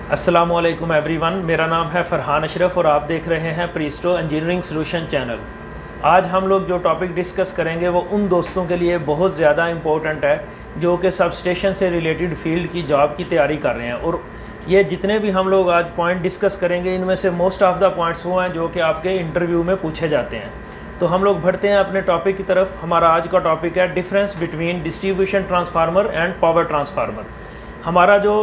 अस्सलामुअलैकुम एवरीवन, मेरा नाम है फ़रहान अशरफ और आप देख रहे हैं प्रीस्टो इंजीनियरिंग सॉल्यूशन चैनल। आज हम लोग जो टॉपिक डिस्कस करेंगे वो उन दोस्तों के लिए बहुत ज़्यादा इम्पोर्टेंट है जो कि सब स्टेशन से रिलेटेड फील्ड की जॉब की तैयारी कर रहे हैं। और ये जितने भी हम लोग आज पॉइंट डिस्कस करेंगे इनमें से मोस्ट ऑफ़ द पॉइंट्स वो हैं जो कि आपके इंटरव्यू में पूछे जाते हैं। तो हम लोग बढ़ते हैं अपने टॉपिक की तरफ। हमारा आज का टॉपिक है difference between distribution transformer and power transformer. हमारा जो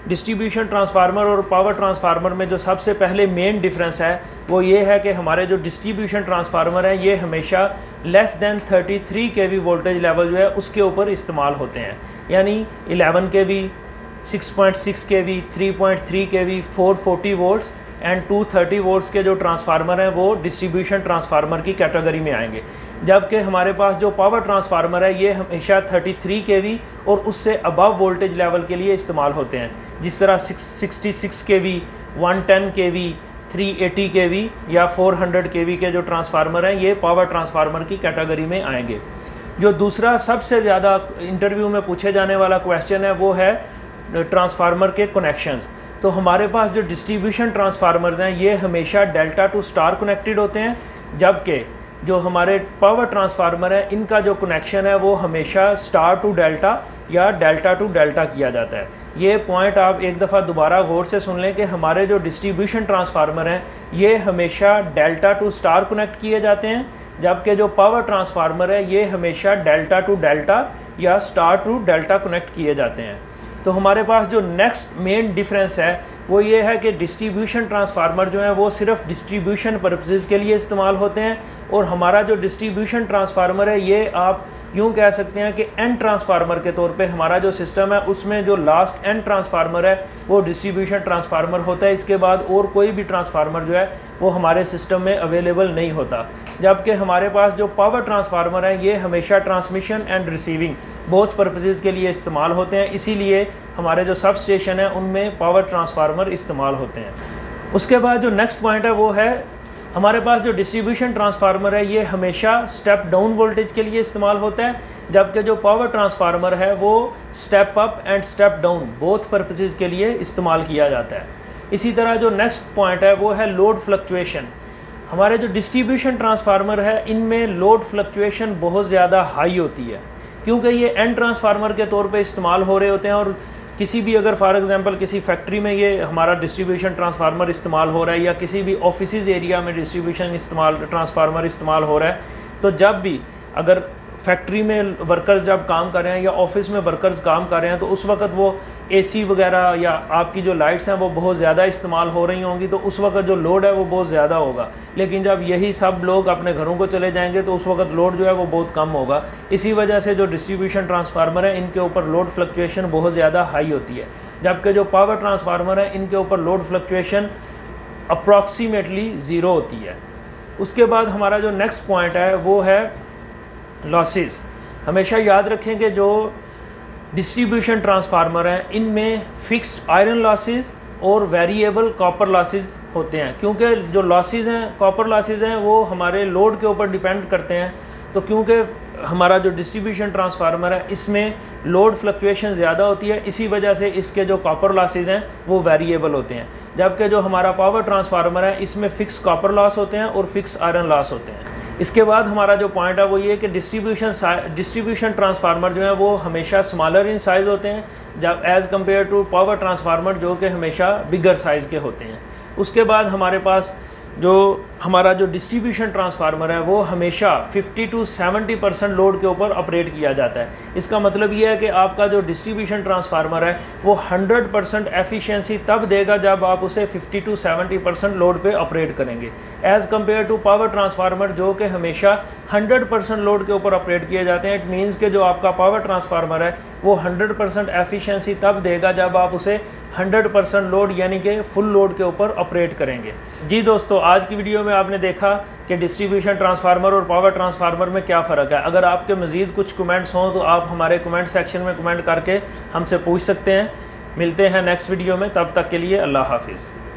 डिस्ट्रीब्यूशन ट्रांसफार्मर और पावर ट्रांसफार्मर में जो सबसे पहले मेन डिफरेंस है वो ये है कि हमारे जो डिस्ट्रीब्यूशन ट्रांसफार्मर हैं ये हमेशा less than 33 kV voltage level जो है उसके ऊपर इस्तेमाल होते हैं। यानी 11 kV, 6.6 kV, 3.3 kV, 440 volts and 230 volts के जो ट्रांसफार्मर हैं वो डिस्ट्रीब्यूशन ट्रांसफार्मर की कैटेगरी में आएंगे। जबकि हमारे पास जो पावर ट्रांसफार्मर है ये हमेशा 33 kV और उससे अबव वोल्टेज लेवल के लिए इस्तेमाल होते हैं। जिस तरह 66 kV, 110 kV, 380 kV या 400 kV के जो ट्रांसफार्मर हैं ये पावर ट्रांसफार्मर की कैटेगरी में आएंगे। जो दूसरा सबसे ज़्यादा इंटरव्यू में पूछे जाने वाला क्वेश्चन है वो है ट्रांसफार्मर के कनेक्शंस। तो हमारे पास जो डिस्ट्रीब्यूशन ट्रांसफार्मर्स हैं ये हमेशा डेल्टा टू स्टार कनेक्टेड होते हैं, जबकि जो हमारे पावर ट्रांसफार्मर है इनका जो कनेक्शन है वो हमेशा स्टार टू डेल्टा या डेल्टा टू डेल्टा किया जाता है। ये पॉइंट आप एक दफ़ा दोबारा गौर से सुन लें कि हमारे जो डिस्ट्रीब्यूशन ट्रांसफार्मर हैं ये हमेशा डेल्टा टू स्टार कनेक्ट किए जाते हैं, जबकि जो पावर ट्रांसफार्मर है ये हमेशा डेल्टा टू डेल्टा या स्टार टू डेल्टा कनेक्ट किए जाते हैं। तो हमारे पास जो नेक्स्ट मेन डिफरेंस है वो ये है कि डिस्ट्रीब्यूशन ट्रांसफार्मर जो है वो सिर्फ डिस्ट्रीब्यूशन पर्पसेस के लिए इस्तेमाल होते हैं और हमारा जो डिस्ट्रीब्यूशन ट्रांसफार्मर है ये आप यूँ कह सकते हैं कि एंड ट्रांसफार्मर के तौर पे हमारा जो सिस्टम है उसमें जो लास्ट एंड ट्रांसफार्मर है वो डिस्ट्रीब्यूशन ट्रांसफार्मर होता है। इसके बाद और कोई भी ट्रांसफार्मर जो है वो हमारे सिस्टम में अवेलेबल नहीं होता। जबकि हमारे पास जो पावर ट्रांसफार्मर है ये हमेशा transmission and receiving both purposes के लिए इस्तेमाल होते हैं, इसीलिए हमारे जो सब स्टेशन है उनमें पावर ट्रांसफार्मर इस्तेमाल होते हैं। उसके बाद जो नेक्स्ट पॉइंट है वो है हमारे पास जो डिस्ट्रीब्यूशन ट्रांसफार्मर है ये हमेशा स्टेप डाउन वोल्टेज के लिए इस्तेमाल होता है, जबकि जो पावर ट्रांसफार्मर है वो step up and step down both purposes के लिए इस्तेमाल किया जाता है। इसी तरह जो नेक्स्ट पॉइंट है वो है लोड फ्लक्चुएशन। हमारे जो डिस्ट्रीब्यूशन ट्रांसफार्मर है इनमें लोड फ्लक्चुएशन बहुत ज़्यादा हाई होती है, क्योंकि ये एंड ट्रांसफार्मर के तौर पे इस्तेमाल हो रहे होते हैं। और किसी भी अगर फॉर एग्जांपल किसी फैक्ट्री में ये हमारा डिस्ट्रीब्यूशन ट्रांसफार्मर इस्तेमाल हो रहा है या किसी भी ऑफिसेज एरिया में डिस्ट्रीब्यूशन ट्रांसफार्मर इस्तेमाल हो रहा है, तो जब भी अगर फैक्ट्री में वर्कर्स जब काम कर रहे हैं या ऑफिस में वर्कर्स काम कर रहे हैं तो उस वक्त वो एसी वगैरह या आपकी जो लाइट्स हैं वो बहुत ज़्यादा इस्तेमाल हो रही होंगी, तो उस वक्त जो लोड है वो बहुत ज़्यादा होगा। लेकिन जब यही सब लोग अपने घरों को चले जाएंगे तो उस वक्त लोड जो है वो बहुत कम होगा। इसी वजह से जो डिस्ट्रीब्यूशन ट्रांसफार्मर है इनके ऊपर लोड फ्लक्चुएशन बहुत ज़्यादा हाई होती है, जबकि जो पावर ट्रांसफार्मर है इनके ऊपर लोड फ्लक्चुएशन अप्रॉक्सीमेटली ज़ीरो होती है। उसके बाद हमारा जो नेक्स्ट पॉइंट है वो है लॉसेस। हमेशा याद रखें कि जो डिस्ट्रीब्यूशन ट्रांसफार्मर हैं इनमें फिक्स्ड आयरन लॉसेस और वेरिएबल कॉपर लॉसेस होते हैं, क्योंकि जो लॉसेस हैं कॉपर लॉसेस हैं वो हमारे लोड के ऊपर डिपेंड करते हैं। तो क्योंकि हमारा जो डिस्ट्रीब्यूशन ट्रांसफार्मर है इसमें लोड फ्लक्चुएशन ज़्यादा होती है, इसी वजह से इसके जो कॉपर लॉसेस हैं वो वेरिएबल होते हैं, जबकि जो हमारा पावर ट्रांसफार्मर है इसमें फ़िक्स कॉपर लॉस होते हैं और फिक्स आयरन लॉस होते हैं। इसके बाद हमारा जो पॉइंट है वो ये कि डिस्ट्रीब्यूशन ट्रांसफार्मर जो है वो हमेशा स्मॉलर इन साइज़ होते हैं जब as compared to power transformer जो कि हमेशा बिगर साइज़ के होते हैं। उसके बाद हमारे पास जो हमारा जो डिस्ट्रीब्यूशन ट्रांसफार्मर है वो हमेशा 50 to 70% लोड के ऊपर ऑपरेट किया जाता है। इसका मतलब ये है कि आपका जो डिस्ट्रीब्यूशन ट्रांसफार्मर है वो 100% एफिशिएंसी तब देगा जब आप उसे 50 to 70% लोड पे ऑपरेट करेंगे, as compared to power transformer जो कि हमेशा 100% लोड के ऊपर ऑपरेट किए जाते हैं। इट मीन्स कि जो आपका पावर ट्रांसफार्मर है वो 100% एफिशिएंसी तब देगा जब आप उसे 100% लोड यानी कि फुल लोड के ऊपर ऑपरेट करेंगे। जी दोस्तों, आज की वीडियो में आपने देखा कि डिस्ट्रीब्यूशन ट्रांसफार्मर और पावर ट्रांसफार्मर में क्या फ़र्क है। अगर आपके मज़ीद कुछ कमेंट्स हों तो आप हमारे कमेंट सेक्शन में कमेंट करके हमसे पूछ सकते हैं। मिलते हैं नेक्स्ट वीडियो में, तब तक के लिए अल्लाह हाफिज़।